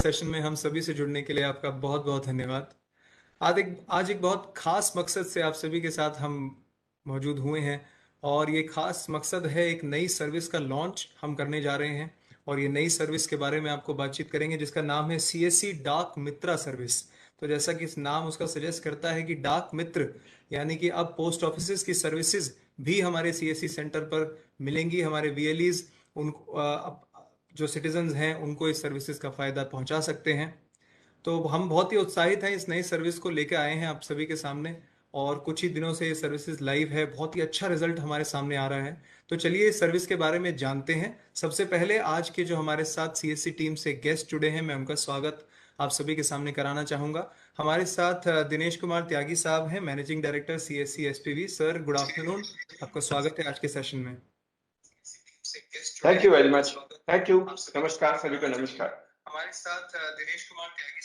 Session में हम सभी से जुड़ने के लिए आपका बहुत बहुत धन्यवाद। आज एक बहुत खास मकसद से आप सभी के साथ हम मौजूद हुए हैं। और ये खास मकसद है, एक नई सर्विस का लॉन्च हम करने जा रहे हैं। और ये नई सर्विस के बारे में आपको बातचीत करेंगे, जिसका नाम है सीएससी डाक मित्रा सर्विस। तो जैसा कि इस नाम उसका सजेस्ट करता है कि डाक मित्र, यानी कि अब पोस्ट ऑफिस की सर्विसेज भी हमारे सीएससी सेंटर पर मिलेंगी। हमारे वीएलईज उन जो सिटीजन्स हैं उनको इस सर्विसेज का फ़ायदा पहुंचा सकते हैं। तो हम बहुत ही उत्साहित हैं, इस नई सर्विस को लेकर आए हैं आप सभी के सामने। और कुछ ही दिनों से ये सर्विसेज लाइव है, बहुत ही अच्छा रिजल्ट हमारे सामने आ रहा है। तो चलिए इस सर्विस के बारे में जानते हैं। सबसे पहले आज के जो हमारे साथ सीएससी टीम से गेस्ट जुड़े हैं, मैं उनका स्वागत आप सभी के सामने कराना चाहूँगा। हमारे साथ दिनेश कुमार त्यागी साहब हैं, managing director CSC SPV. Sir, good afternoon, आपका स्वागत है आज के सेशन में। Thank you very much. Thank you. नमस्कार सभी को, नमस्कार। हमारे साथ दिनेश कुमार त्यागी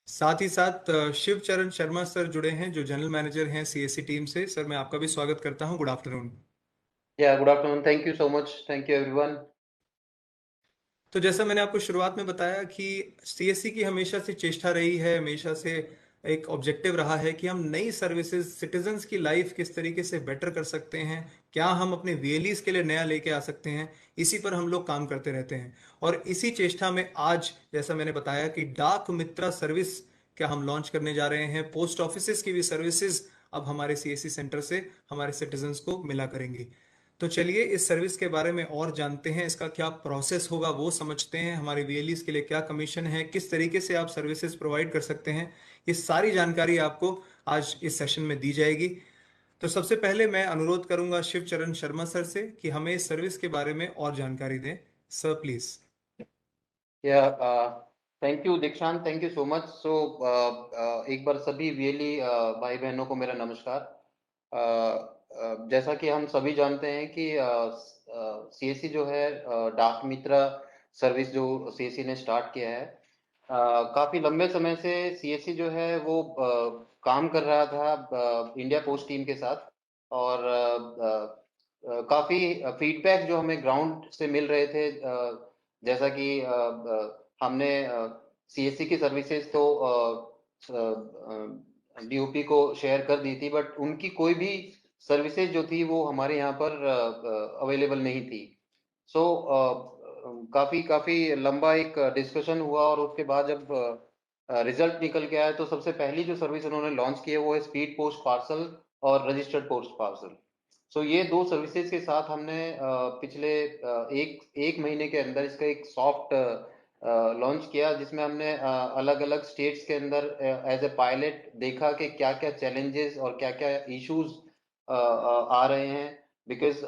साथ ही साथ शिवचरण शर्मा सर जुड़े हैं, जो जनरल मैनेजर हैं सीएससी टीम से। सर, मैं आपका भी स्वागत करता हूं। Good afternoon. Good afternoon. Thank you so much. Thank you everyone. तो जैसा मैंने आपको शुरुआत में बताया कि सीएससी की हमेशा से चेष्टा रही है, हमेशा से एक ऑब्जेक्टिव रहा है कि हम नई सर्विसेज, सिटीजन्स की लाइफ किस तरीके से बेटर कर सकते हैं, क्या हम अपने वीएलईज के लिए नया लेके आ सकते हैं। इसी पर हम लोग काम करते रहते हैं। और इसी चेष्टा में आज, जैसा मैंने बताया, कि डाक मित्रा सर्विस क्या हम लॉन्च करने जा रहे हैं। पोस्ट ऑफिसेज की भी सर्विसेज अब हमारे सीएससी सेंटर से हमारे सिटीजन्स को मिला करेंगी। तो चलिए इस सर्विस के बारे में और जानते हैं, इसका क्या प्रोसेस होगा वो समझते हैं, हमारे वीएलईज के लिए क्या कमीशन है, किस तरीके से आप सर्विसेज प्रोवाइड कर सकते हैं। ये सारी जानकारी आपको आज इस सेशन में दी जाएगी। तो सबसे पहले मैं अनुरोध करूंगा शिवचरण शर्मा सर से कि हमें इस सर्विस के बारे में और जानकारी दें। Sir please. थैंक यू दीक्षांत, थैंक यू सो मच। सो एक बार सभी वीएलई भाई बहनों को मेरा नमस्कार। जैसा कि हम सभी जानते हैं कि सीएससी जो है डाक मित्रा सर्विस जो सीएससी ने स्टार्ट किया है, काफी लंबे समय से सीएससी जो है वो काम कर रहा था इंडिया पोस्ट टीम के साथ। और काफी फीडबैक जो हमें ग्राउंड से मिल रहे थे, जैसा कि हमने सीएससी की सर्विसेज तो डीओपी को शेयर कर दी थी, बट उनकी कोई भी सर्विसेज जो थी वो हमारे यहाँ पर अवेलेबल नहीं थी। सो काफी काफी लंबा एक डिस्कशन हुआ, और उसके बाद जब रिजल्ट निकल के आया तो सबसे पहली जो सर्विस उन्होंने लॉन्च की है वो है स्पीड पोस्ट पार्सल और रजिस्टर्ड पोस्ट पार्सल। सो ये दो सर्विसेज के साथ हमने पिछले एक महीने के अंदर इसका एक सॉफ्ट लॉन्च किया, जिसमें हमने अलग अलग स्टेट्स के अंदर एज ए पायलट देखा कि क्या क्या चैलेंजेस और क्या क्या इश्यूज आ रहे हैं। बिकॉज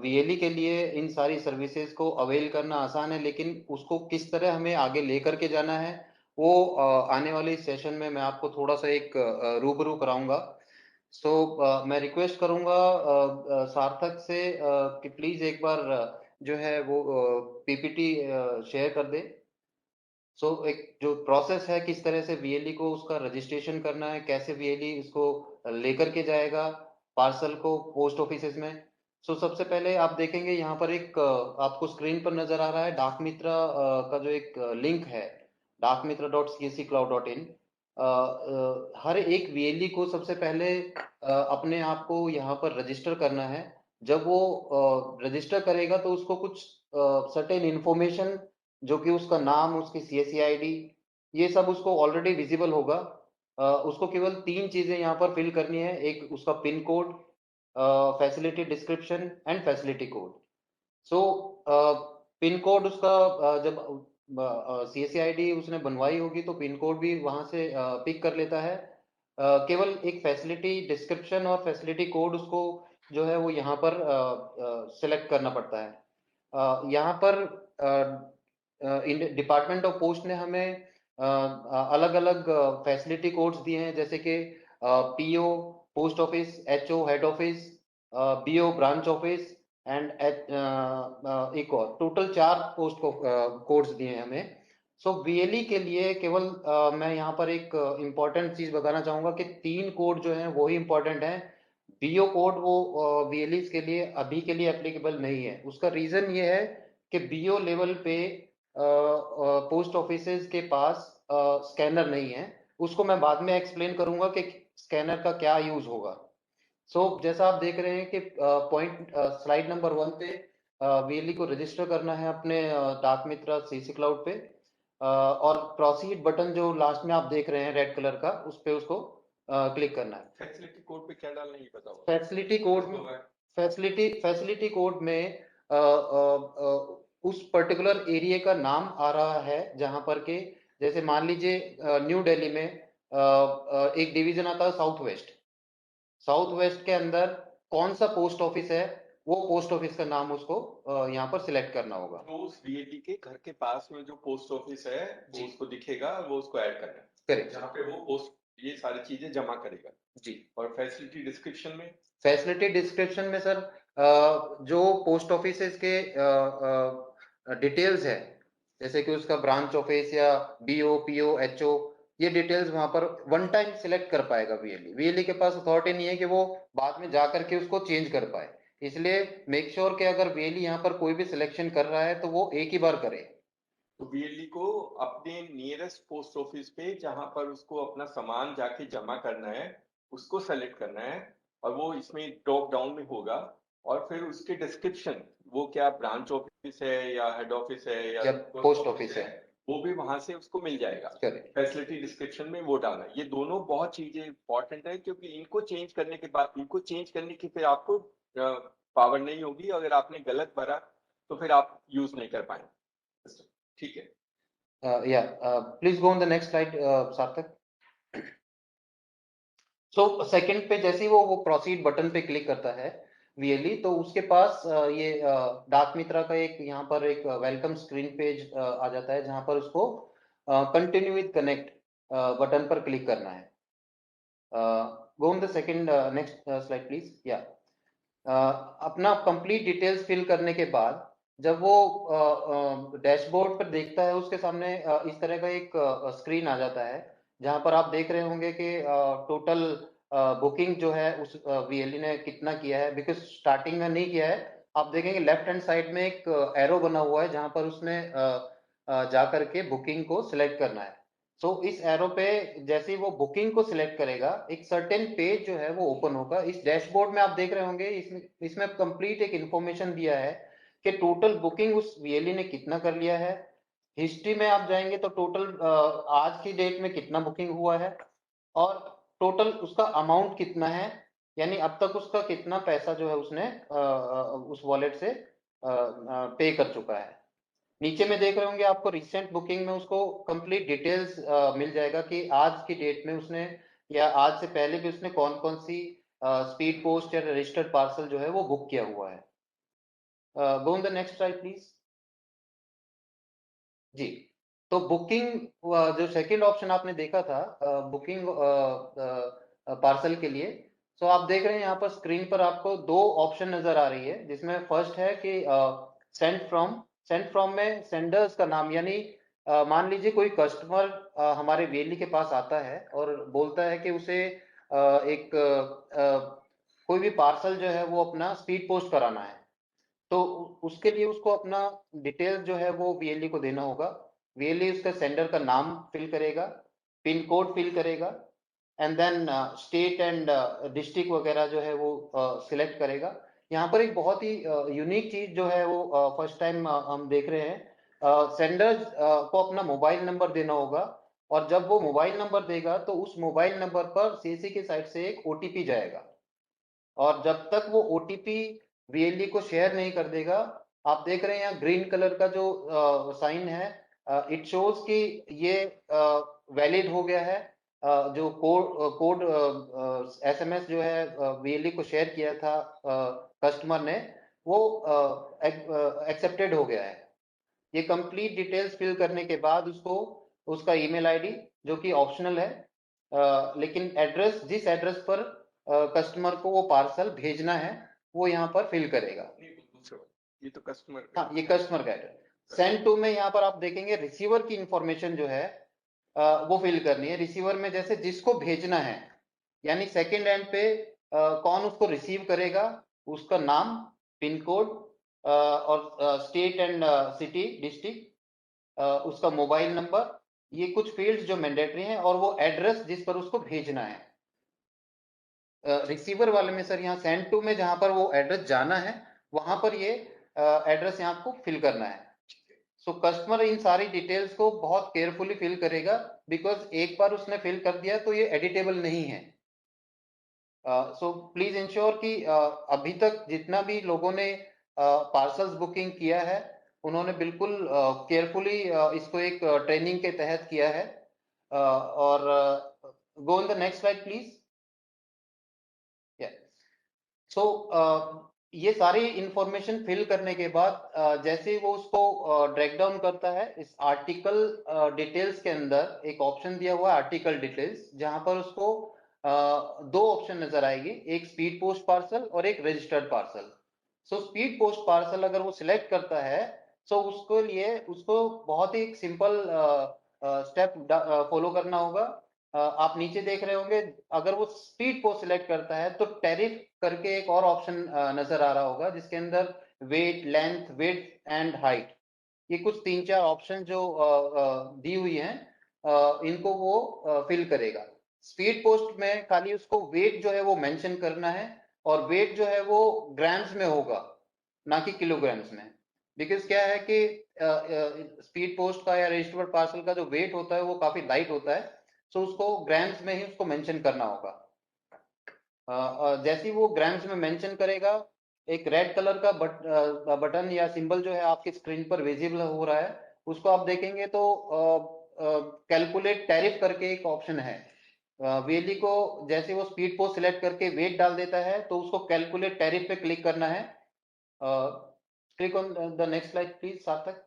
वीएलई के लिए इन सारी सर्विसेज को अवेल करना आसान है, लेकिन उसको किस तरह हमें आगे लेकर के जाना है वो आने वाले सेशन में मैं आपको थोड़ा सा एक रूबरू कराऊंगा। सो मैं रिक्वेस्ट करूंगा सार्थक से कि प्लीज एक बार जो है वो पीपीटी शेयर कर दे। सो एक जो प्रोसेस है, किस तरह से वीएलई को उसका रजिस्ट्रेशन करना है, कैसे वीएलई उसको लेकर के जाएगा पार्सल को पोस्ट ऑफिसेज में। सो सबसे पहले आप देखेंगे यहाँ पर एक आपको स्क्रीन पर नजर आ रहा है डाक मित्रा का जो एक लिंक है, dakmitra.csccloud.in। हर एक वीएलई को सबसे पहले अपने आप को यहाँ पर रजिस्टर करना है। जब वो रजिस्टर करेगा तो उसको कुछ सर्टेन इंफॉर्मेशन, जो कि उसका नाम, उसकी सीएससी आईडी, ये सब उसको ऑलरेडी विजिबल होगा। उसको केवल तीन चीजें यहाँ पर फिल करनी है, एक उसका pin code, facility description and facility code. So pin code उसका जब सीएससी आईडी उसने बनवाई होगी तो पिन कोड भी वहां से पिक कर लेता है। केवल एक फैसिलिटी डिस्क्रिप्शन और फैसिलिटी कोड उसको जो है वो यहाँ पर सिलेक्ट करना पड़ता है। यहाँ पर डिपार्टमेंट ऑफ पोस्ट ने हमें अलग अलग फैसिलिटी कोड्स दिए हैं, जैसे कि PO post office, HO head office, BO branch office and एक और टोटल 4 पोस्ट कोड्स दिए हैं हमें। सो वीएलई के लिए केवल मैं यहाँ पर एक इम्पॉर्टेंट चीज बताना चाहूंगा कि 3 कोड जो हैं वो ही इम्पोर्टेंट हैं। बीओ कोड वो वीएलई के लिए अभी के लिए एप्लीकेबल नहीं है। उसका रीजन ये है कि बीओ लेवल पे पोस्ट ऑफिसेज के पास स्कैनर नहीं है, उसको मैं बाद में एक्सप्लेन करूंगा कि स्कैनर का क्या यूज होगा। जैसा आप देख रहे हैं कि पॉइंट स्लाइड नंबर 1 पे वीएलई को रजिस्टर करना है अपने डाक मित्रा सीसी क्लाउड पे, और प्रोसीड बटन जो लास्ट में आप देख रहे हैं रेड कलर का, उस पे उसको क्लिक करना है। फैसिलिटी कोड पे क्या डालना है बताओ। फैसिलिटी कोड में उस पर्टिकुलर एरिया का नाम आ रहा है, जहां पर के जैसे मान लीजिए न्यू दिल्ली में एक डिवीजन आता है साउथ वेस्ट के अंदर कौन सा पोस्ट ऑफिस है, वो पोस्ट ऑफिस का नाम उसको यहाँ पर सिलेक्ट करना होगा। तो उस वीएलडी के घर के पास में जो पोस्ट ऑफिस है वो उसको दिखेगा, वो उसको ऐड करना है, करेक्ट, जहाँ पे वो पोस्ट ये सारी चीजें जमा करेगा जी। और फैसिलिटी डिस्क्रिप्शन में सर जो पोस्ट ऑफिस के डिटेल्स है, जैसे कि उसका ब्रांच ऑफिस या बीओ पीओ एचओ, ये डिटेल्स वहां पर वन टाइम सिलेक्ट कर पाएगा वीएलई के पास अथॉरिटी नहीं है कि वो बाद में जा करके उसको चेंज कर पाए। इसलिए मेक श्योर कि अगर वीएलई यहाँ पर कोई भी सिलेक्शन कर रहा है तो वो एक ही बार करे। तो वीएलडी को अपने नियरेस्ट पोस्ट ऑफिस पे जहां पर उसको अपना सामान जाके जमा करना है उसको सेलेक्ट करना है, और वो इसमें ड्रॉप डाउन में होगा, और फिर उसके डिस्क्रिप्शन, वो क्या ब्रांच ऑफिस है या हेड ऑफिस है या पोस्ट ऑफिस है, वो भी वहां से उसको मिल जाएगा। फैसिलिटी डिस्क्रिप्शन में वो डालना, ये दोनों बहुत चीजें इंपॉर्टेंट है, क्योंकि इनको चेंज करने की फिर आपको पावर नहीं होगी, अगर आपने गलत भरा तो फिर आप यूज नहीं कर पाएंगे। ठीक है। या please go on the next slide सार्थक। सेकंड पे जैसे ही वो प्रोसीड बटन पे क्लिक करता है वीएलई, तो उसके पास ये डाक मित्रा का एक यहाँ पर एक वेलकम स्क्रीन पेज आ जाता है, जहां पर उसको कंटिन्यू विद कनेक्ट बटन पर क्लिक करना है। Go on the second next slide please. या अपना कंप्लीट डिटेल्स फिल करने के बाद जब वो डैशबोर्ड पर देखता है, उसके सामने इस तरह का एक स्क्रीन आ जाता है, जहां पर आप देख रहे होंगे कि टोटल बुकिंग जो है उस वीएलई ने कितना किया है, बिकॉज स्टार्टिंग में नहीं किया है। आप देखेंगे लेफ्ट हैंड साइड में एक एरो बना हुआ है, जहां पर उसने जा करके बुकिंग को सिलेक्ट करना है। इस एरो पे जैसे ही वो बुकिंग को सिलेक्ट करेगा, एक सर्टेन पेज जो है वो ओपन होगा। इस डैशबोर्ड में आप देख रहे होंगे, इसमें कंप्लीट एक इंफॉर्मेशन दिया है कि टोटल बुकिंग उस वीएलई ने कितना कर लिया है। हिस्ट्री में आप जाएंगे तो टोटल आज की डेट में कितना बुकिंग हुआ है, और टोटल उसका अमाउंट कितना है, यानी अब तक उसका कितना पैसा जो है उसने उस वॉलेट से पे कर चुका है। नीचे में देख रहे होंगे आपको रिसेंट बुकिंग में उसको कंप्लीट डिटेल्स मिल जाएगा कि आज की डेट में उसने या आज से पहले भी उसने कौन कौन सी स्पीड पोस्ट या रजिस्टर्ड पार्सल जो है वो बुक किया हुआ है। Go on the next slide please. जी, तो बुकिंग जो सेकंड ऑप्शन आपने देखा था बुकिंग पार्सल के लिए, आप देख रहे हैं यहाँ पर स्क्रीन पर आपको दो ऑप्शन नजर आ रही है, जिसमें फर्स्ट है कि सेंड फ्रॉम में सेंडर्स का नाम, यानी मान लीजिए कोई कस्टमर हमारे वीएलई के पास आता है और बोलता है कि उसे एक कोई भी पार्सल जो है वो अपना स्पीड पोस्ट कराना है, तो उसके लिए उसको अपना डिटेल जो है वो वीएलई को देना होगा। वीएलई उसका सेंडर का नाम फिल करेगा, पिन कोड फिल करेगा, and then state and district वगैरह जो है वो सिलेक्ट करेगा। यहाँ पर एक बहुत ही यूनिक चीज जो है वो फर्स्ट टाइम हम देख रहे हैं। सेंडर्स को अपना मोबाइल नंबर देना होगा, और जब वो मोबाइल नंबर देगा तो उस मोबाइल नंबर पर सीसी की साइड से एक ओटीपी जाएगा, और जब तक वो ओटीपी वीएलई को शेयर नहीं कर देगा, आप देख रहे हैं यहाँ ग्रीन कलर का जो साइन है, इट शोज कि ये वैलिड हो गया है। जो कोड एसएमएस जो है वीएलई को शेयर किया था कस्टमर ने, वो एक्सेप्टेड हो गया है। ये कंप्लीट डिटेल्स फिल करने के बाद उसको उसका ईमेल आईडी, जो कि ऑप्शनल है, लेकिन एड्रेस, जिस एड्रेस पर कस्टमर को वो पार्सल भेजना है, वो यहाँ पर फिल करेगा। ये तो कस्टमर, हाँ, ये कस्टमर का एड्रेस। सेंड टू में यहाँ पर आप देखेंगे रिसीवर की इंफॉर्मेशन जो है वो फिल करनी है। रिसीवर में जैसे जिसको भेजना है, यानी सेकंड एंड पे कौन उसको रिसीव करेगा, उसका नाम, पिन कोड और स्टेट एंड सिटी डिस्ट्रिक्ट, उसका मोबाइल नंबर, ये कुछ फील्ड्स जो मैंडेटरी हैं, और वो एड्रेस जिस पर उसको भेजना है। रिसीवर वाले में सर यहाँ सेंड टू में जहां पर वो एड्रेस जाना है वहां पर ये एड्रेस यहाँ आपको फिल करना है। सो कस्टमर इन सारी डिटेल्स को बहुत केयरफुली फिल करेगा, बिकॉज एक बार उसने फिल कर दिया तो ये एडिटेबल नहीं है। सो प्लीज इंश्योर कि अभी तक जितना भी लोगों ने पार्सल्स बुकिंग किया है उन्होंने बिल्कुल केयरफुली इसको एक ट्रेनिंग के तहत किया है। और go in the next slide please. So ये सारी इंफॉर्मेशन फिल करने के बाद जैसे ही वो उसको ड्रैग डाउन करता है, इस आर्टिकल डिटेल्स के अंदर एक ऑप्शन दिया हुआ है आर्टिकल डिटेल्स, जहां पर उसको दो ऑप्शन नजर आएगी, एक स्पीड पोस्ट पार्सल और एक registered parcel. So speed post parcel अगर वो सिलेक्ट करता है तो उसको लिए उसको बहुत ही सिंपल स्टेप फॉलो करना होगा। आप नीचे देख रहे होंगे, अगर वो स्पीड पोस्ट सिलेक्ट करता है तो टैरिफ करके एक और ऑप्शन नजर आ रहा होगा, जिसके अंदर weight, length, width and height, ये कुछ 3-4 ऑप्शन जो दी हुई हैं, इनको वो फिल करेगा। स्पीड पोस्ट में खाली उसको वेट जो है वो मेंशन करना है, और वेट जो है वो ग्राम्स में होगा, ना कि किलोग्राम्स में। बिकॉज क्या है कि स्पीड पोस्ट का या रजिस्टर्ड पार्सल का जो वेट होता है वो काफी लाइट होता है, सो उसको ग्राम्स में ही उसको मेंशन करना होगा। जैसे ही वो ग्राम्स में मेंशन करेगा, एक रेड कलर का बटन या सिंबल जो है आपकी स्क्रीन पर विजिबल हो रहा है, उसको आप देखेंगे तो कैलकुलेट टैरिफ करके एक ऑप्शन है। वीएलई को जैसे वो स्पीड पोस्ट सिलेक्ट करके वेट डाल देता है तो उसको कैलकुलेट टैरिफ पे क्लिक करना है। Click on the next slide please सार्थक।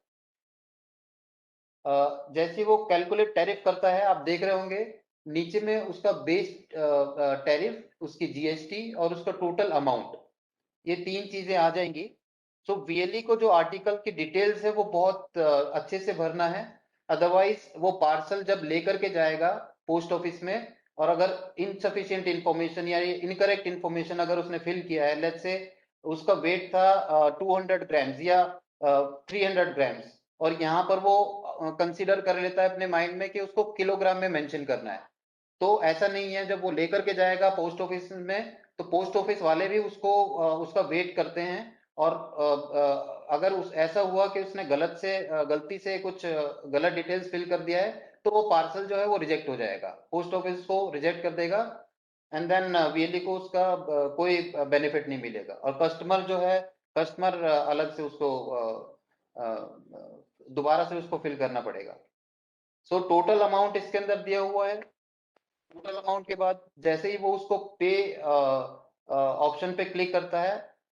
जैसे वो कैलकुलेट टैरिफ करता है, आप देख रहे होंगे नीचे में उसका बेस टैरिफ, उसकी जीएसटी और उसका टोटल अमाउंट, ये 3 चीजें आ जाएंगी। सो वीएलई को जो आर्टिकल की डिटेल्स है वो बहुत अच्छे से भरना है, अदरवाइज वो पार्सल जब लेकर के जाएगा पोस्ट ऑफिस में, और अगर इनसफिशिएंट इंफॉर्मेशन या इनकरेक्ट इंफॉर्मेशन अगर उसने फिल किया है, लेट्स से उसका वेट था 200 ग्राम्स या 300 ग्राम्स, और यहाँ पर वो कंसीडर कर लेता है अपने माइंड में कि उसको किलोग्राम में मेंशन करना है, तो ऐसा नहीं है। जब वो लेकर के जाएगा पोस्ट ऑफिस में तो पोस्ट ऑफिस वाले भी उसको उसका वेट करते हैं, और अगर उस ऐसा हुआ कि उसने गलती से कुछ गलत डिटेल्स फिल कर दिया है तो वो पार्सल जो है वो रिजेक्ट हो जाएगा, पोस्ट ऑफिस को रिजेक्ट कर देगा, एंड देन वीएलई को उसका कोई बेनिफिट नहीं मिलेगा, और कस्टमर अलग से उसको दोबारा से उसको फिल करना पड़ेगा। सो टोटल अमाउंट इसके अंदर दिया हुआ है। टोटल अमाउंट के बाद जैसे ही वो उसको पे ऑप्शन पे क्लिक करता है,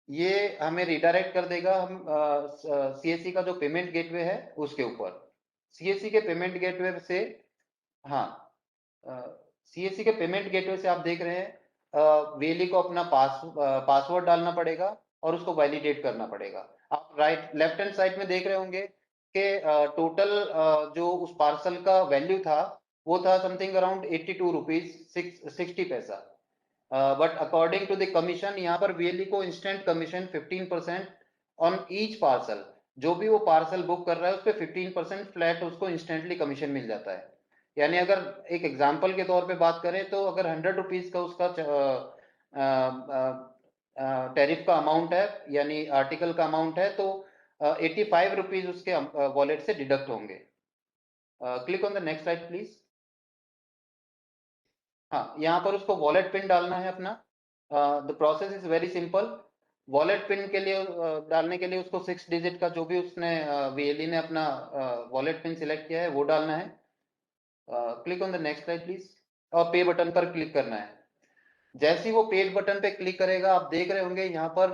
ये हमें रिडायरेक्ट कर देगा हम सीएससी का जो पेमेंट गेटवे है उसके ऊपर। सीएससी के पेमेंट गेटवे से, हाँ, सीएससी के पेमेंट गेटवे से आप देख रहे हैं वीएलई को अपना पासवर्ड डालना पड़ेगा और उसको वैलिडेट करना पड़ेगा। आप लेफ्ट हैंड साइड में देख रहे होंगे कि टोटल जो उस पार्सल का वैल्यू था वो था समथिंग अराउंड 82 रुपीज 60 पैसा, but according to the commission यहाँ पर वीएलई को instant commission 15% on each parcel, जो भी वो पार्सल बुक कर रहा है उस पर 15% फ्लैट उसको इंस्टेंटली कमीशन मिल जाता है। यानी अगर एक एग्जांपल के तौर पे बात करें तो अगर 100 रुपीज का उसका टैरिफ का अमाउंट है, यानी आर्टिकल का अमाउंट है, तो 85 रुपीज उसके वॉलेट से डिडक्ट होंगे। Click on the next slide please. हाँ, यहाँ पर उसको वॉलेट पिन डालना है अपना। The process is very simple. Wallet pin के लिए डालने के लिए उसको 6 डिजिट का जो भी उसने वीएलई ने अपना वॉलेट पिन सिलेक्ट किया है वो डालना है। Click on the next slide please, और पे बटन पर क्लिक करना है। जैसे ही वो पेड बटन पे क्लिक करेगा, आप देख रहे होंगे यहाँ पर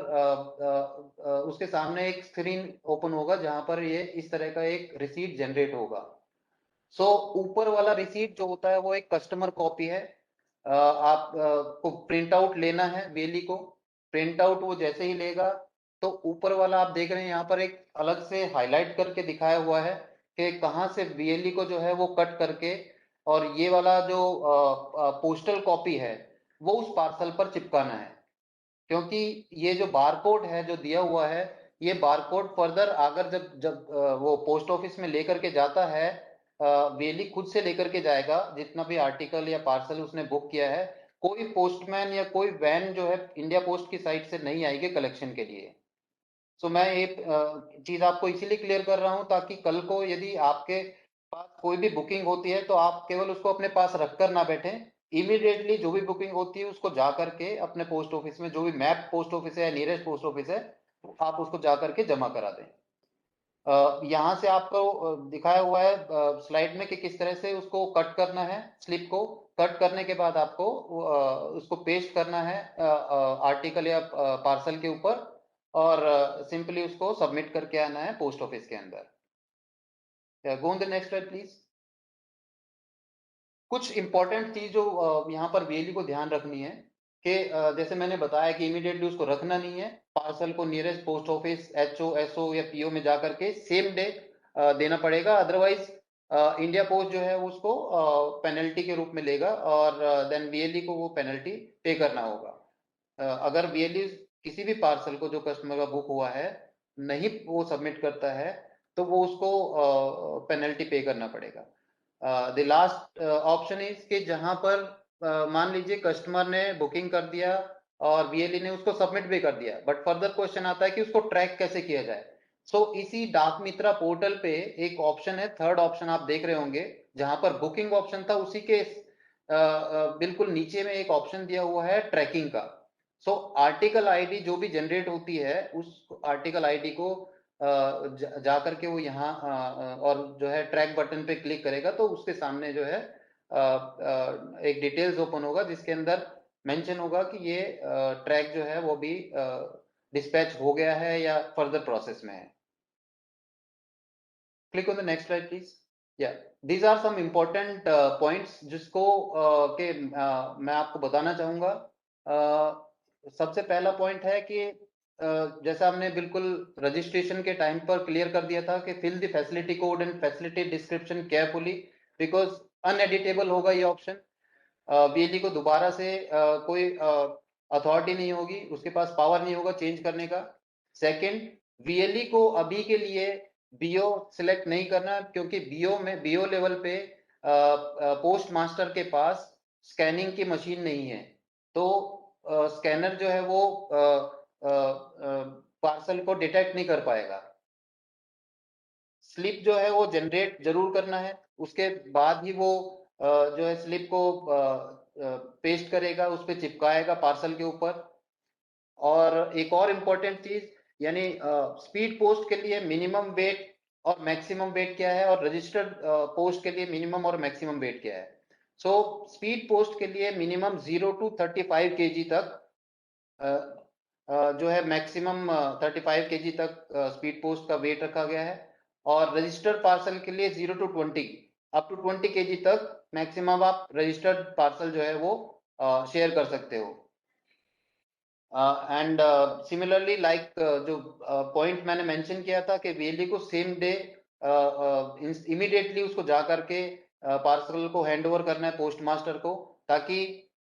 उसके सामने एक स्क्रीन ओपन होगा जहां पर ये इस तरह का एक रिसीट जनरेट होगा। सो ऊपर वाला रिसीट जो होता है वो एक कस्टमर कॉपी है, आप को प्रिंट आउट लेना है वीएलई को। प्रिंट आउट वो जैसे ही लेगा तो ऊपर वाला आप देख रहे हैं यहाँ पर एक अलग से हाईलाइट करके दिखाया हुआ है कि कहाँ से वीएलई को जो है वो कट करके, और ये वाला जो पोस्टल कॉपी है वो उस पार्सल पर चिपकाना है, क्योंकि ये जो बारकोड है जो दिया हुआ है ये बारकोड फर्दर अगर जब जब वो पोस्ट ऑफिस में लेकर के जाता है, वेली खुद से लेकर के जाएगा जितना भी आर्टिकल या पार्सल उसने बुक किया है, कोई पोस्टमैन या कोई वैन जो है इंडिया पोस्ट की साइड से नहीं आएगी कलेक्शन के लिए। सो मैं ये चीज आपको इसीलिए क्लियर कर रहा हूं ताकि कल को यदि आपके पास कोई भी बुकिंग होती है तो आप केवल उसको अपने पास रखकर ना बैठे, इमीडिएटली जो भी बुकिंग होती है उसको जा करके अपने पोस्ट ऑफिस में, जो भी मैप पोस्ट ऑफिस है या नियरेस्ट पोस्ट ऑफिस है, आप उसको जा करके जमा करा दें। यहाँ से आपको दिखाया हुआ है स्लाइड में कि किस तरह से उसको कट करना है। स्लिप को कट करने के बाद आपको उसको पेस्ट करना है आर्टिकल या पार्सल के ऊपर, और सिंपली उसको सबमिट करके आना है पोस्ट ऑफिस के अंदर। गो on the next slide please. कुछ इंपॉर्टेंट चीज जो यहाँ पर वीएलई को ध्यान रखनी है कि जैसे मैंने बताया कि इमीडिएटली उसको रखना नहीं है, पार्सल को nearest post office HO SO या पीओ में जा करके सेम डे देना पड़ेगा, अदरवाइज इंडिया पोस्ट जो है उसको पेनल्टी के रूप में लेगा और देन वीएलई को वो पेनल्टी पे करना होगा। अगर वीएलई किसी भी पार्सल को जो कस्टमर का बुक हुआ है नहीं वो सबमिट करता है तो वो उसको पेनल्टी पे करना पड़ेगा। द लास्ट ऑप्शन इज कि जहां पर मान लीजिए कस्टमर ने बुकिंग कर दिया और वीएलई ने उसको सबमिट भी कर दिया, बट फर्दर क्वेश्चन आता है कि उसको ट्रैक कैसे किया जाए। सो इसी डाक मित्रा पोर्टल पे एक ऑप्शन है, थर्ड ऑप्शन आप देख रहे होंगे, जहां पर बुकिंग ऑप्शन था उसी के बिल्कुल नीचे में एक ऑप्शन दिया हुआ है ट्रैकिंग का। सो आर्टिकल आईडी जो भी जनरेट होती है उस आर्टिकल आईडी को जा करके वो यहाँ और जो है ट्रैक बटन पे क्लिक करेगा तो उसके सामने जो है एक डिटेल्स ओपन होगा जिसके अंदर मेंशन होगा कि ये ट्रैक जो है वो भी डिस्पैच हो गया है या फर्दर प्रोसेस में है। Click on the next slide please. या these are some important points जिसको के मैं आपको बताना चाहूंगा। सबसे पहला पॉइंट है कि जैसा हमने बिल्कुल रजिस्ट्रेशन के टाइम पर क्लियर कर दिया था कि fill the facility code and facility description carefully, because uneditable होगा ये ऑप्शन। वीएलई को दोबारा से कोई अथॉरिटी नहीं होगी, उसके पास पावर नहीं होगा चेंज करने का। सेकंड, वीएलई को अभी के लिए बीओ सिलेक्ट नहीं करना क्योंकि बीओ लेवल पे पोस्ट मास्टर के पास स्कैनिंग की मशीन नहीं है, तो स्कैनर जो है वो पार्सल को डिटेक्ट नहीं कर पाएगा। स्लिप जो है वो जनरेट जरूर करना है, उसके बाद ही वो जो है स्लिप को पेस्ट करेगा, उस पर चिपकाएगा पार्सल के ऊपर। और एक और इम्पोर्टेंट चीज, यानी स्पीड पोस्ट के लिए मिनिमम वेट और मैक्सिमम वेट क्या है, और रजिस्टर्ड पोस्ट के लिए मिनिमम और मैक्सिमम वेट क्या है। सो स्पीड पोस्ट के लिए मिनिमम 0 to 35 kg तक जो है मैक्सिमम 35 kg तक स्पीड पोस्ट का वेट रखा गया है, और रजिस्टर्ड पार्सल के लिए 0 to 20 अप टू 20 kg तक मैक्सिमम आप रजिस्टर्ड पार्सल जो है वो शेयर कर सकते हो। एंड सिमिलरली लाइक जो पॉइंट मैंने मेंशन किया था कि वीएलई को सेम डे इमीडिएटली उसको जा करके पार्सल को हैंड ओवर करना है पोस्ट मास्टर को, ताकि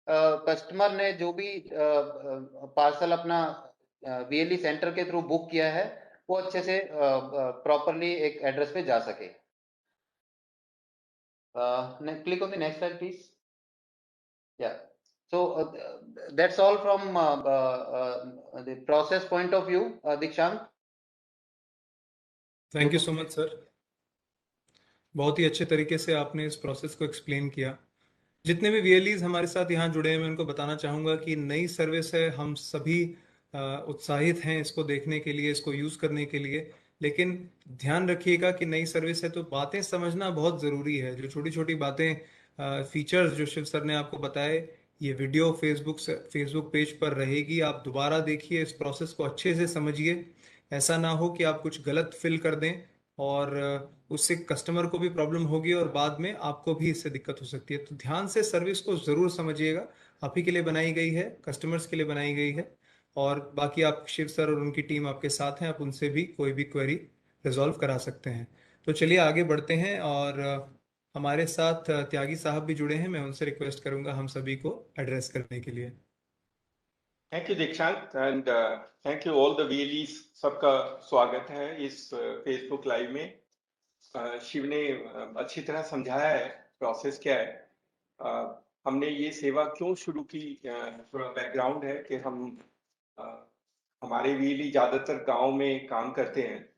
कस्टमर ने जो भी पार्सल अपना वीएलई सेंटर के थ्रू बुक किया है वो अच्छे से प्रॉपरली एक एड्रेस पे जा सके। Click on the next slide please. या so that's all from the process point of view. Dikshant, thank you so much sir, बहुत ही अच्छे तरीके से आपने इस प्रोसेस को एक्सप्लेन किया। जितने भी वीएलईज हमारे साथ यहाँ जुड़े हैं मैं उनको बताना चाहूँगा कि नई सर्विस है, हम सभी उत्साहित हैं इसको देखने के लिए, इसको यूज़ करने के लिए। लेकिन ध्यान रखिएगा कि नई सर्विस है तो बातें समझना बहुत ज़रूरी है। जो छोटी छोटी बातें, फीचर्स जो शिव सर ने आपको बताए, ये वीडियो फेसबुक पेज पर रहेगी, आप दोबारा देखिए, इस प्रोसेस को अच्छे से समझिए। ऐसा ना हो कि आप कुछ गलत फिल कर दें और उससे कस्टमर को भी प्रॉब्लम होगी और बाद में आपको भी इससे दिक्कत हो सकती है। तो ध्यान से सर्विस को ज़रूर समझिएगा, आप ही के लिए बनाई गई है, कस्टमर्स के लिए बनाई गई है। और बाकी आप शिव सर और उनकी टीम आपके साथ हैं, आप उनसे भी कोई भी क्वेरी रिजॉल्व करा सकते हैं। तो चलिए आगे बढ़ते हैं, और हमारे साथ त्यागी साहब भी जुड़े हैं, मैं उनसे रिक्वेस्ट करूंगा हम सभी को एड्रेस करने के लिए। थैंक यू दीक्षांत and thank you all the VLEs। सबका स्वागत है इस फेसबुक लाइव में। शिव ने अच्छी तरह समझाया है प्रोसेस क्या है। हमने ये सेवा क्यों शुरू की, थोड़ा बैकग्राउंड है कि हमारे VLE ज्यादातर गांव में काम करते हैं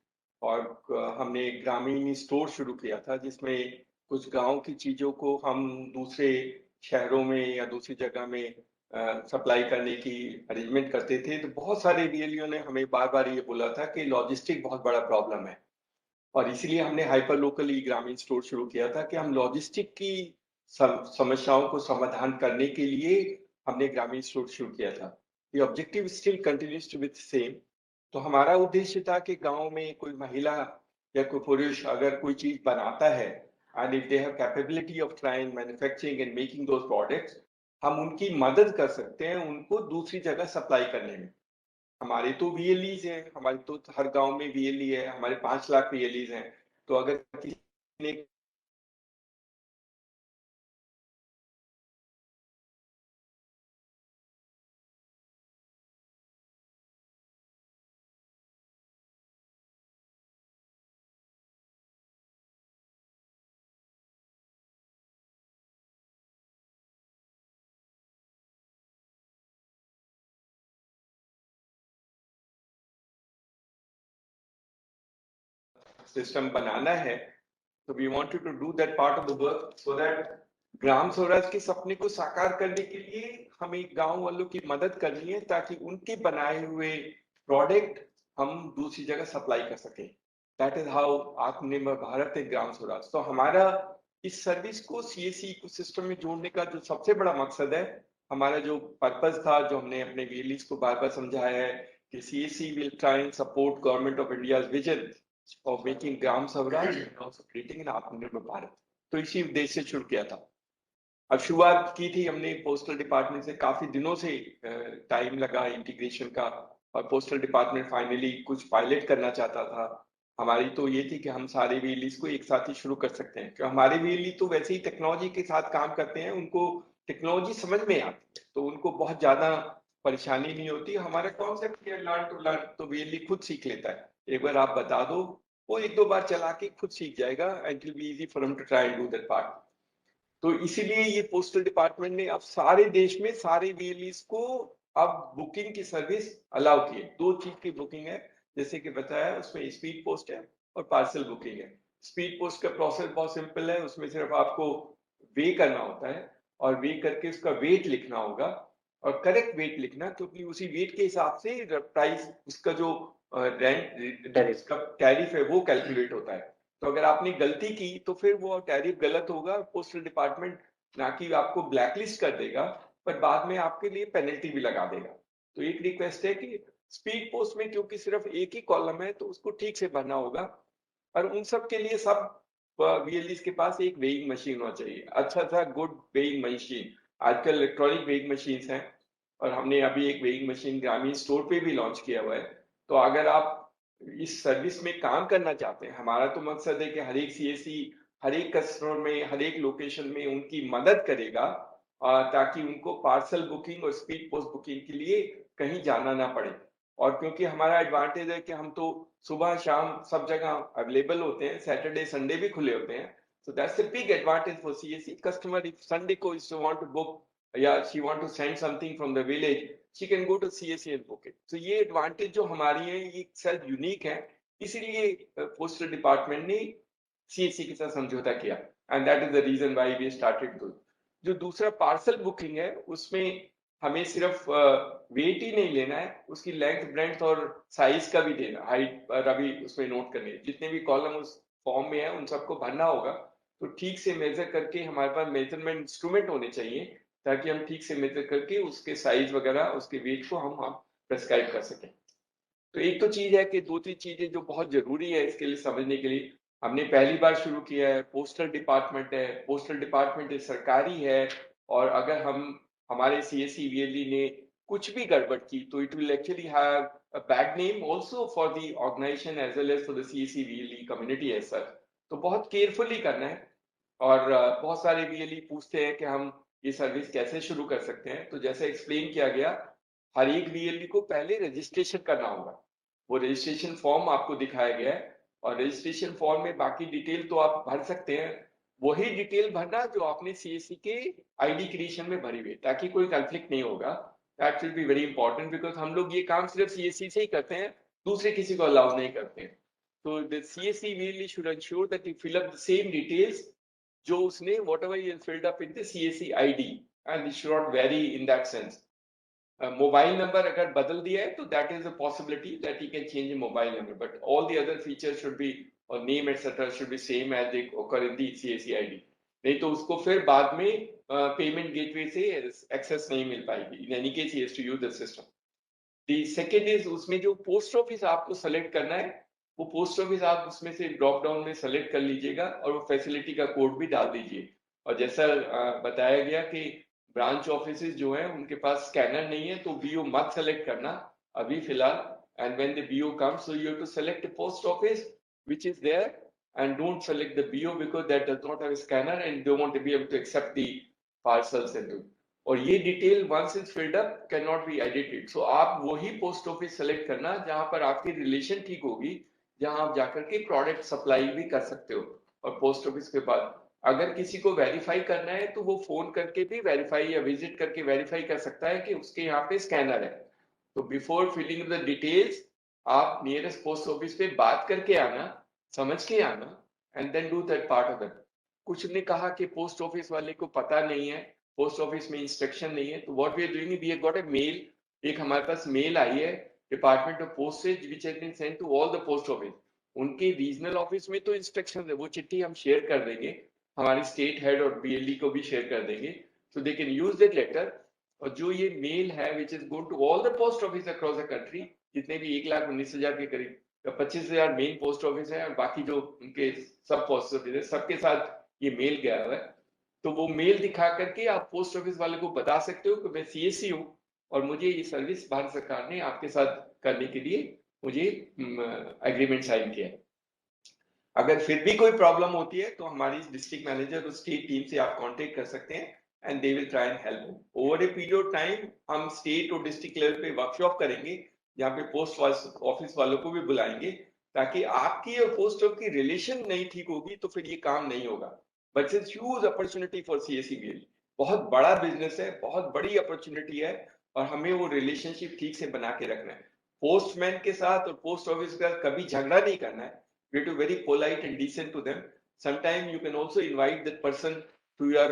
और हमने एक ग्रामीण स्टोर शुरू किया था जिसमें कुछ गांव की चीजों को हम दूसरे शहरों में या दूसरी जगह में सप्लाई करने की अरेंजमेंट करते थे। तो बहुत सारे VLEओं ने हमें बार बार ये बोला था कि लॉजिस्टिक बहुत बड़ा प्रॉब्लम है और इसीलिए हमने हाइपर लोकल ई ग्रामीण स्टोर शुरू किया था कि हम लॉजिस्टिक की समस्याओं को समाधान करने के लिए हमने ग्रामीण स्टोर शुरू किया था। The objective still continues to be the same। तो हमारा उद्देश्य था कि गांव में कोई महिला या कोई पुरुष अगर कोई चीज बनाता है and if they have capability of trying manufacturing and making those products, हम उनकी मदद कर सकते हैं उनको दूसरी जगह सप्लाई करने में। हमारे तो VLEs हैं, हमारे तो हर गांव में VLE है, हमारे 5 लाख VLEs हैं। तो अगर किसी ने सिस्टम बनाना है तो we wanted to do that part of the work so that ग्राम स्वराज के सपने को साकार करने के लिए हमें गांव वालों की मदद करनी है ताकि उनके बनाए हुए प्रोडक्ट हम दूसरी जगह सप्लाई कर सकें। दैट इज हाउ आत्मनिर्भर भारत है ग्राम स्वराज। तो हमारा इस सर्विस को CSC इकोसिस्टम में जोड़ने का जो सबसे बड़ा मकसद है, हमारा जो पर्पस था, जो हमने अपने VLEs को बार बार समझाया है कि CSC will try and support Government of India's vision of making Gram Swaraj and also creating an Atmanirbhar Bharat। तो इसी उद्देश्य से शुरू किया था। अब शुरुआत की थी हमने पोस्टल डिपार्टमेंट से, काफी दिनों से टाइम लगा इंटीग्रेशन का और पोस्टल डिपार्टमेंट फाइनली कुछ पायलट करना चाहता था। हमारी तो ये थी कि हम सारे VLEs को एक साथ ही शुरू कर सकते हैं, क्योंकि हमारे VLE तो वैसे ही टेक्नोलॉजी के साथ काम करते हैं, उनको टेक्नोलॉजी समझ में आती है तो उनको बहुत ज्यादा परेशानी नहीं होती। हमारा कॉन्सेप्ट है लर्न टू लर्न, तो VLE खुद सीख लेता है। एक बार आप बता दो, वो एक दो बार चला के खुद सीख जाएगा and it will be easy for him to try and do that part. तो इसीलिए ये पोस्टल डिपार्टमेंट ने अब सारे देश में सारे VLEs को अब बुकिंग की सर्विस अलाउ की है। 2 चीज की बुकिंग है, जैसे कि बताया, उसमें स्पीड पोस्ट है और पार्सल बुकिंग है। स्पीड पोस्ट का प्रोसेस बहुत सिंपल है, उसमें सिर्फ आपको वे करना होता है और वे करके उसका वेट लिखना होगा और करेक्ट वेट लिखना, क्योंकि उसी वेट के हिसाब से प्राइस, उसका जो रेंट इसका टैरिफ है वो कैलकुलेट होता है। तो अगर आपने गलती की तो फिर वो टैरिफ गलत होगा, पोस्टल डिपार्टमेंट ना कि आपको ब्लैकलिस्ट कर देगा पर बाद में आपके लिए पेनल्टी भी लगा देगा। तो एक रिक्वेस्ट है कि स्पीड पोस्ट में क्योंकि सिर्फ एक ही कॉलम है तो उसको ठीक से भरना होगा, और उन सब के लिए सब VLEs के पास एक वेइंग मशीन होना चाहिए, अच्छा सा गुड वेइंग मशीन। आजकल इलेक्ट्रॉनिक वेइंग मशीन है और हमने अभी एक वेइंग मशीन ग्रामीण स्टोर पे भी लॉन्च किया हुआ है। तो अगर आप इस सर्विस में काम करना चाहते हैं, हमारा तो मकसद है कि हर एक CSC हर एक कस्टमर में हर एक लोकेशन में उनकी मदद करेगा ताकि उनको पार्सल बुकिंग और स्पीड पोस्ट बुकिंग के लिए कहीं जाना ना पड़े। और क्योंकि हमारा एडवांटेज है कि हम तो सुबह शाम सब जगह अवेलेबल होते हैं, सैटरडे संडे भी खुले होते हैं। So that's a big advantage for CSC customer। If Sunday को if she want to book या she want to send something from the village, she can go to CSC and book it। तो ये advantage जो हमारी है ये self unique है, इसीलिए पोस्टल डिपार्टमेंट ने CSC के साथ समझौता किया and that is the reason why we started do. जो दूसरा पार्सल बुकिंग है उसमें हमें सिर्फ वेट ही नहीं लेना है, उसकी लेंथ ब्रेड्थ और साइज का भी देना, हाइट अभी उसमें नोट करनी है। जितने भी कॉलम उस फॉर्म में है उन सबको भरना होगा। तो ठीक से मेजर करके हमारे पास मेजरमेंट इंस्ट्रूमेंट होने चाहिए ताकि हम ठीक से मेजर करके उसके साइज वगैरह उसके वेट को हम प्रेस्क्राइब कर सकें। तो एक तो चीज है कि 2-3 चीजें जो बहुत जरूरी है इसके लिए समझने के लिए, हमने पहली बार शुरू किया है, पोस्टल डिपार्टमेंट है, पोस्टल डिपार्टमेंट सरकारी है और अगर हम हमारे CSC VLE ने कुछ भी गड़बड़ की तो it will actually have a bad name also for the organisation as well as for the CSC VLE community as such. तो बहुत केयरफुली करना है और बहुत सारे VLE पूछते हैं कि हम ये सर्विस कैसे शुरू कर सकते हैं। तो जैसे एक्सप्लेन किया गया हर एक VLE को पहले रजिस्ट्रेशन करना होगा। वो रजिस्ट्रेशन फॉर्म आपको दिखाया गया है और रजिस्ट्रेशन फॉर्म में बाकी डिटेल तो आप भर सकते हैं, वही डिटेल भरना जो आपने CSC के ID क्रिएशन में भरी हुई, ताकि कोई कॉन्फ्लिक्ट नहीं होगा। That will be very important, because हम लोग ये काम सिर्फ CSC से ही करते हैं, दूसरे किसी को अलाउ नहीं करते हैं। तो the CSC really should ensure that you fill up the same details जो उसने whatever he has filled up in the CSC ID, and it should not vary in that sense. Mobile number अगर बदल दिया है तो that is a possibility that you can change a mobile number, but all the other features should be और name et cetera should be same as they occur in the CSC ID। नहीं तो उसको फिर बाद में पेमेंट गेटवे से access नहीं मिल पाएगी। In any case he has to use the system. The second is उसमें जो पोस्ट ऑफिस आपको सेलेक्ट करना है, वो पोस्ट ऑफिस आप उसमें से ड्रॉप डाउन में सेलेक्ट कर लीजिएगा और वो फैसिलिटी का कोड भी डाल दीजिए। और जैसा बताया गया कि ब्रांच ऑफिसेज जो है उनके पास स्कैनर नहीं है, तो BO मत सेलेक्ट करना अभी फिलहाल। And when the BO comes, so you have to select a post office which is there and don't select the BO because that does not have a scanner and they won't be able to accept the parcels and do। और ये detail once it's filled up cannot be edited, so आप वही post office select करना जहां पर आपकी relation ठीक होगी, जहां आप जाकर के प्रोडक्ट सप्लाई भी कर सकते हो। और पोस्ट ऑफिस के बाद अगर किसी को वेरीफाई करना है तो वो फोन करके भी वेरीफाई या विजिट करके वेरीफाई कर सकता है कि उसके यहाँ पे स्कैनर है। तो बिफोर फिलिंग द डिटेल्स आप नियरेस्ट पोस्ट ऑफिस पे बात करके आना, समझ के आना, and then do that part of it. कुछ ने कहा कि पोस्ट ऑफिस वाले को पता नहीं है, पोस्ट ऑफिस में इंस्ट्रक्शन नहीं है, तो what we are doing, we have got a mail, एक हमारे पास मेल आई है department of postage which has been sent to all the post office. उनके रीजनल ऑफिस में तो इंस्ट्रक्शन है, वो चिट्ठी हम शेयर कर देंगे, हमारी स्टेट हेड और BLE को भी शेयर कर देंगे, so they can use that letter। और जो ये मेल है which is going to all the post office across the country, जितने भी 1,19,000 के करीब या 25,000 मेन पोस्ट ऑफिस है और बाकी जो उनके सब पोस्ट ऑफिस है, सबके साथ ये मेल गया हुआ है। तो वो मेल दिखा करके आप पोस्ट ऑफिस वाले को बता सकते हो कि मैं CSC हूँ और मुझे ये सर्विस भारत सरकार ने आपके साथ करने के लिए मुझे एग्रीमेंट साइन किया है। अगर फिर भी कोई प्रॉब्लम होती है तो हमारी डिस्ट्रिक्ट मैनेजर और स्टेट टीम से आप कांटेक्ट कर सकते हैं and they will try and help. Over a period of time हम स्टेट और डिस्ट्रिक्ट लेवल पे वर्कशॉप करेंगे, जहाँ पे पोस्ट ऑफिस वालों को भी बुलाएंगे, ताकि आपकी और पोस्ट ऑफिस की रिलेशन नहीं ठीक होगी तो फिर ये काम नहीं होगा। But it's huge opportunity for CSC। बहुत बड़ा बिजनेस है, बहुत बड़ी अपॉर्चुनिटी है और हमें वो रिलेशनशिप ठीक से बना के रखना है। पोस्टमैन के साथ और पोस्ट ऑफिस के साथ कभी झगड़ा नहीं करना है। You have to be very polite and decent to them. Sometimes you can also invite that person to your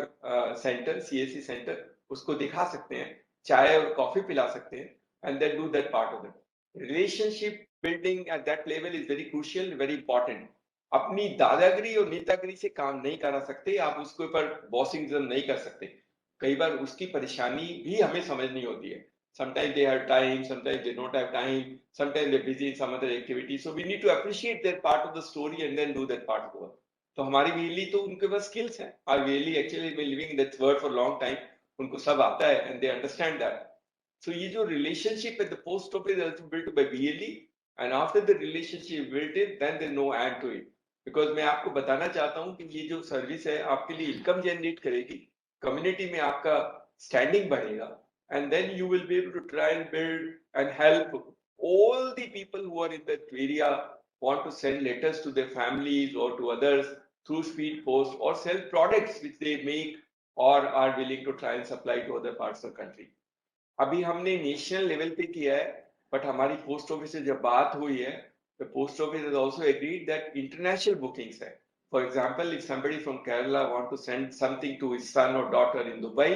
center, CSC center. उसको दिखा सकते हैं, चाय और कॉफी पिला सकते हैं, and then do that part of it. Relationship building at that level is very crucial, very important. अपनी दादागिरी और नेतागिरी से काम नहीं करा सकते, आप उसके ऊपर बॉसिंगजम नहीं कर सकते। कई बार उसकी परेशानी भी हमें समझनी होती है। Sometimes they have time, sometimes they don't have time, sometimes they're busy in some other activity. So we need to appreciate their part of the story and then do that part of the work. तो हमारी VLE तो उनके पास skills हैं। Our VLE actually been living in that world for a long time. उनको सब आता है and they understand that. So ये जो relationship at the post office is also built by VLE, and after the relationship built it, then there's no end to it. Because मैं आपको बताना चाहता हूँ कि ये जो सर्विस है आपके लिए इनकम जनरेट करेगी, कम्युनिटी में आपका स्टैंडिंग बढ़ेगा, and then you will be able to try and build and help all the people who are in that area want to send letters to their families or to others through speed post or sell products which they make or are willing to try and supply to other parts of the country। अभी हमने national level पे किया है, but हमारी post office से जब बात हुई है, the post office has also agreed that international bookings है। For example, if somebody from Kerala want to send something to his son or daughter in Dubai,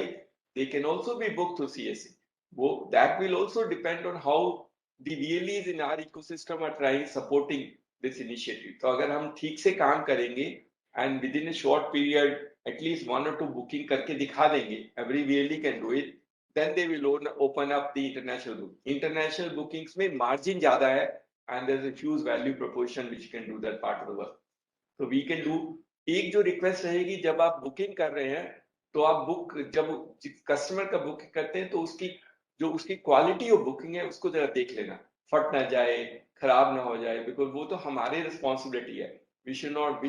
they can also be booked through CSC। वो that will also depend on how the VLEs in our ecosystem are trying supporting this initiative। तो अगर हम ठीक से काम करेंगे and within a short period at least 1 or 2 booking करके दिखा देंगे, every VLE can do it, then they will open up the international book। International bookings में margin ज़्यादा है and there's a huge value proposition which can do that part of the work। तो we can do। एक जो request रहेगी, जब आप booking कर रहे हैं तो आप बुक जब कस्टमर का बुकिंग करते हैं तो उसकी क्वालिटी ऑफ बुकिंग है उसको जरा देख लेना, फट ना जाए, खराब ना हो जाए, बिकॉज वो तो हमारी रिस्पॉन्सिबिलिटी है। We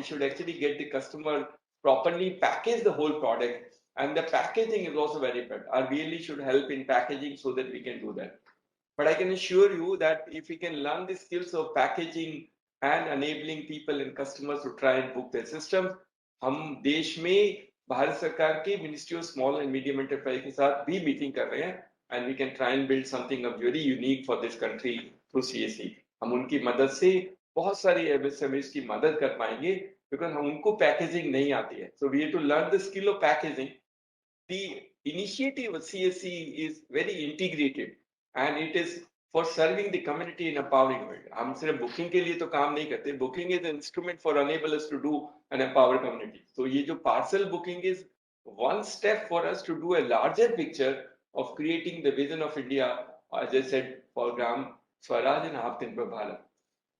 should actually get the customer properly package the whole product, and the packaging is also very important। Our VLE should help in packaging so that we can do that। But I can assure you that if we can learn the skills of packaging and enabling people and customers to try and book their systems, हम देश में भारत सरकार के ministry of small and medium enterprise के साथ भी meeting कर रहे हैं, and we can try and build something very unique for this country through CSC. हम उनकी मदद से बहुत सारी एमएसएमईज की मदद कर पाएंगे, बिकॉज हम उनको पैकेजिंग नहीं आती है। So we have to learn the skill of packaging. The initiative of CSC is very integrated and it is for serving the community in empowering world. हम सिर्फ बुकिंग के लिए तो काम नहीं करते, booking is an instrument for enable us to do and empower community. So ये जो parcel booking is one step for us to do a larger picture of creating the vision of India, as I said, for Gram Swaraj and Aatmanirbhar Bharat.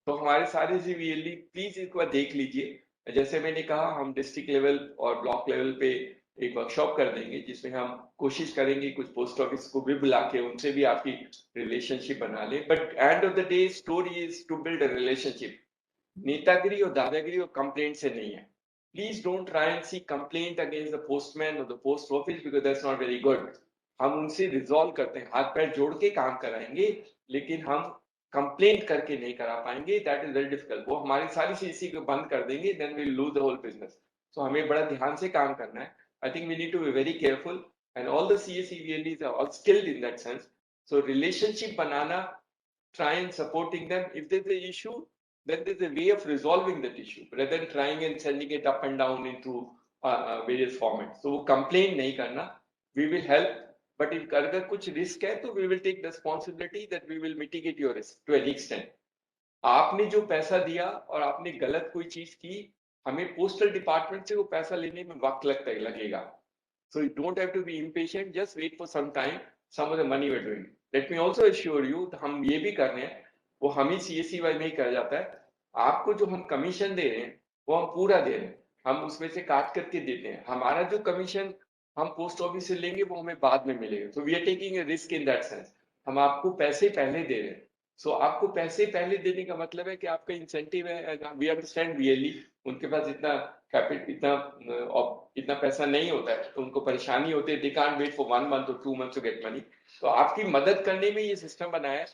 तो हमारे सारे CVLE please एक बार देख लीजिए। जैसे मैंने कहा, हम डिस्ट्रिक्ट लेवल और ब्लॉक लेवल पे एक वर्कशॉप कर देंगे, जिसमें हम कोशिश करेंगे कुछ पोस्ट ऑफिस को भी बुला के उनसे भी आपकी रिलेशनशिप बना ले। But end of the day story is to build a relationship. नेतागिरी और दादागिरी और कंप्लेंट से नहीं है। Please don't try and see complaint against the postman और the post office, because that's not very good. हम उनसे रिजॉल्व करते हैं, हाथ पैर जोड़ के काम कराएंगे, लेकिन हम कंप्लेंट करके नहीं करा पाएंगे। That is very difficult. वो हमारी सारी सीसी को बंद कर देंगे, then we lose the whole business. So हमें बड़ा ध्यान से काम करना है। I think we need to be very careful, and all the CSE VLEs are all skilled in that sense. So relationship banana, try and supporting them. If there's an issue, then there's a way of resolving that issue, rather than trying and sending it up and down into various formats. So complain nahi karna. We will help, but if अगर कुछ risk है, तो we will take responsibility that we will mitigate your risk to any extent. आपने जो पैसा दिया और आपने गलत कोई चीज की, हमें पोस्टल डिपार्टमेंट से वो पैसा लेने में वक्त लगेगा। So you don't have to be impatient, just wait for some time, some of the money we're doing. Let me also assure you, हम ये भी कर रहे हैं, वो हम ही CSE में ही कर जाता है। आपको जो हम कमीशन दे रहे हैं, वो हम पूरा दे रहे हैं, हम उसमें से काट करके देते हैं। हमारा जो कमीशन हम पोस्ट ऑफिस से लेंगे, वो हमें बाद में मिलेगा। So we are taking a risk in that sense. हम आपको पैसे पहले दे रहे हैं। सो आपको पैसे पहले देने का मतलब है कि आपका इंसेंटिव है। वी अंडरस्टैंड रियली उनके पास इतना पैसा नहीं होता है, तो उनको परेशानी होती है। They can't wait for 1 month or 2 months to get money। तो आपकी मदद करने में ये सिस्टम बनाया है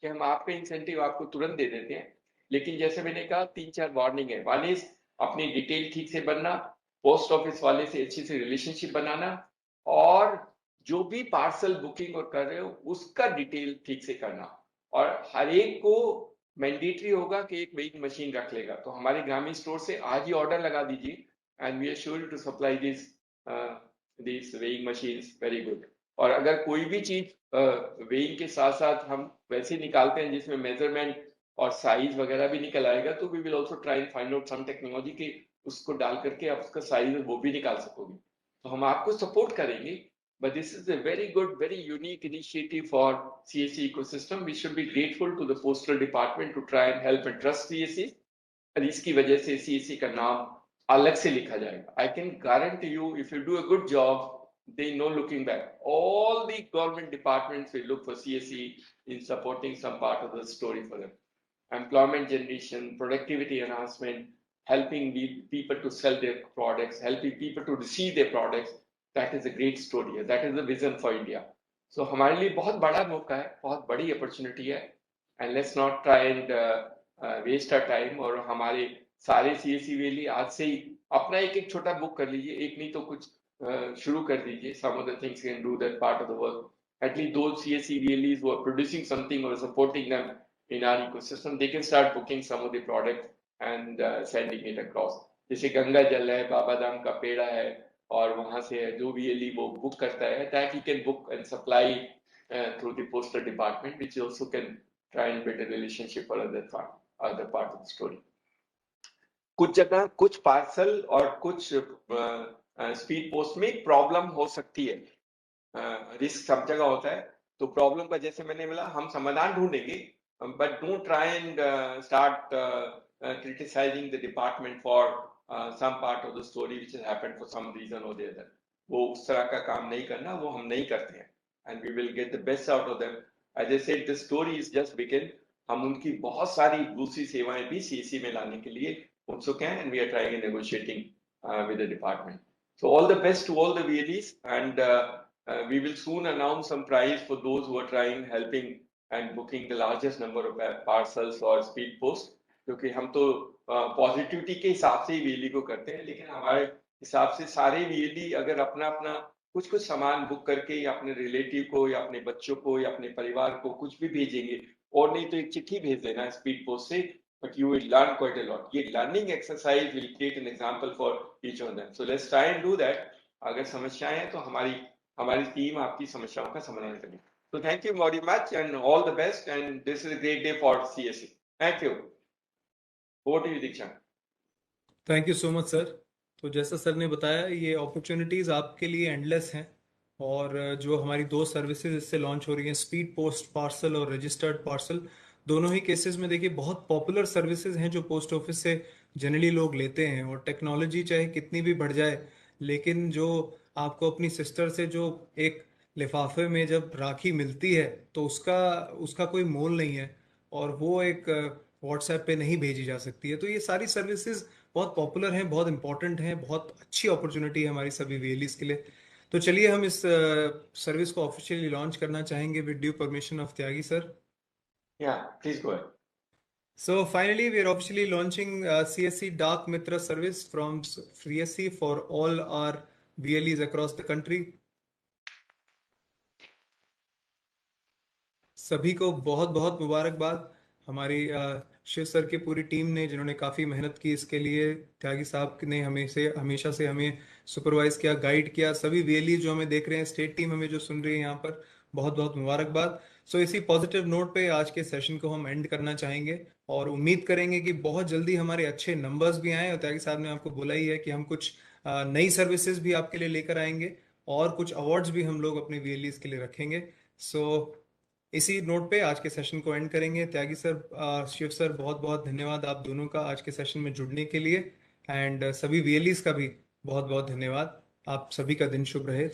कि हम आपका इंसेंटिव आपको तुरंत दे देते हैं। लेकिन जैसे मैंने कहा, 3-4 वार्निंग है। वन इज अपनी डिटेल ठीक से बनना, पोस्ट ऑफिस वाले से अच्छी से रिलेशनशिप बनाना, और जो भी पार्सल बुकिंग और कर रहे हो उसका डिटेल ठीक से करना। और हर एक को मैंडेटरी होगा कि एक वेइंग मशीन रख लेगा। तो हमारे ग्रामीण स्टोर से आज ही ऑर्डर लगा दीजिए, and we are sure to supply this weighing machines very good. और अगर कोई भी चीज वेइंग के साथ साथ हम वैसे निकालते हैं जिसमें मेजरमेंट और साइज वगैरह भी निकल आएगा, तो we will also try and find out some technology के उसको डाल करके आप उसका साइज वो भी निकाल सकोगे। तो हम आपको सपोर्ट करेंगे। But this is a very good, very unique initiative for CSE ecosystem. We should be grateful to the postal department to try and help and trust CSE. और इसकी वजह से CSE का नाम अलग से लिखा जाएगा। I can guarantee you, if you do a good job, they no looking back. All the government departments will look for CSE in supporting some part of the story for them. Employment generation, productivity enhancement, helping people to sell their products, helping people to receive their products. That is a great story. That is the vision for India. So हमारे लिए बहुत बड़ा मौका है, बहुत बड़ी opportunity है, and let's not try and waste our time। और हमारे सारे CSE VLE आज से ही अपना एक छोटा बुक कर लीजिए, एक नहीं तो कुछ शुरू कर दीजिए। Some of the things can do that part of the work. At least those CSE VLEs who are producing something or supporting them in our ecosystem, they can start booking some of the products and sending it across. जैसे गंगा जल है, बाबा धाम का पेड़ा है, और वहां से जो VLE वो बुक करता है, that he can book and supply through the postal department, which also can try and build a relationship for other part of the story. कुछ जगह कुछ पार्सल और कुछ स्पीड पोस्ट में प्रॉब्लम हो सकती है, रिस्क सब जगह होता है। तो प्रॉब्लम का जैसे मैंने बोला, हम समाधान ढूंढेंगे, but don't try and start criticising the department for some part of the story which has happened for some reason or the other। वो उस तरह का काम नहीं करना, वो हम नहीं करते हैं, and we will get the best out of them। As I said, the story is just begin। हम उनकी बहुत सारी दूसरी सेवाएं भी CSE में लाने के लिए उत्सुक हैं, and we are trying and negotiating with the department। So all the best to all the VLEs, and we will soon announce some prize for those who are trying helping and booking the largest number of parcels or speed post, क्योंकि हम तो positivity के हिसाब से ही VLE को करते हैं, लेकिन हमारे हिसाब से सारे VLE अगर अपना अपना कुछ कुछ सामान बुक करके या अपने रिलेटिव को या अपने बच्चों को या अपने परिवार को कुछ भी भेजेंगे, और नहीं तो एक चिट्ठी भेज देना स्पीड पोस्ट से, but you will learn quite a lot. ये learning exercise will create an example for each of them. So let's try and do that. अगर समस्याएं हैं तो हमारी टीम आपकी समस्याओं का समाधान करेगी. So thank you very much and all the best, and this is a great day for CSE. Thank you. Over to you, Diksha. Thank you so much sir. तो जैसा सर ने बताया, ये अपॉर्चुनिटीज़ आपके लिए एंडलेस हैं, और जो हमारी दो सर्विसेज इससे लॉन्च हो रही हैं, स्पीड पोस्ट पार्सल और रजिस्टर्ड पार्सल, दोनों ही केसेस में देखिए बहुत पॉपुलर सर्विसेज हैं जो पोस्ट ऑफिस से जनरली लोग लेते हैं। और टेक्नोलॉजी चाहे कितनी भी बढ़ जाए, लेकिन जो आपको अपनी सिस्टर से जो एक लिफाफे में जब राखी मिलती है तो उसका उसका कोई मोल नहीं है, और वो एक व्हाट्सएप पे नहीं भेजी जा सकती है। तो ये सारी सर्विसेज बहुत पॉपुलर हैं, बहुत इंपॉर्टेंट हैं, बहुत अच्छी अपॉर्चुनिटी है हमारी सभी VLEs के लिए। तो चलिए हम इस सर्विस को ऑफिशियली लॉन्च करना चाहेंगे with due permission of Tyagi sir. Yeah, please go ahead. So finally, we are officially launching CSE Dark Mitra service from CSE for all our VLEs across the country. सभी को बहुत बहुत मुबारकबाद। हमारी Shiv sir की पूरी टीम ने, जिन्होंने काफ़ी मेहनत की इसके लिए, त्यागी साहब ने हमेशा से हमें सुपरवाइज किया, गाइड किया, सभी VLE जो हमें देख रहे हैं, स्टेट टीम हमें जो सुन रही है यहाँ पर, बहुत बहुत मुबारकबाद। सो इसी पॉजिटिव नोट पे आज के सेशन को हम एंड करना चाहेंगे, और उम्मीद करेंगे कि बहुत जल्दी हमारे अच्छे नंबर्स भी आएँ। और त्यागी साहब ने आपको बोला ही है कि हम कुछ नई सर्विसेज भी आपके लिए लेकर आएंगे, और कुछ अवार्ड्स भी हम लोग अपने VLEs के लिए रखेंगे। सो इसी नोट पे आज के सेशन को एंड करेंगे। त्यागी सर, शिव सर, बहुत बहुत धन्यवाद आप दोनों का आज के सेशन में जुड़ने के लिए, एंड सभी VLEs का भी बहुत बहुत धन्यवाद। आप सभी का दिन शुभ रहे।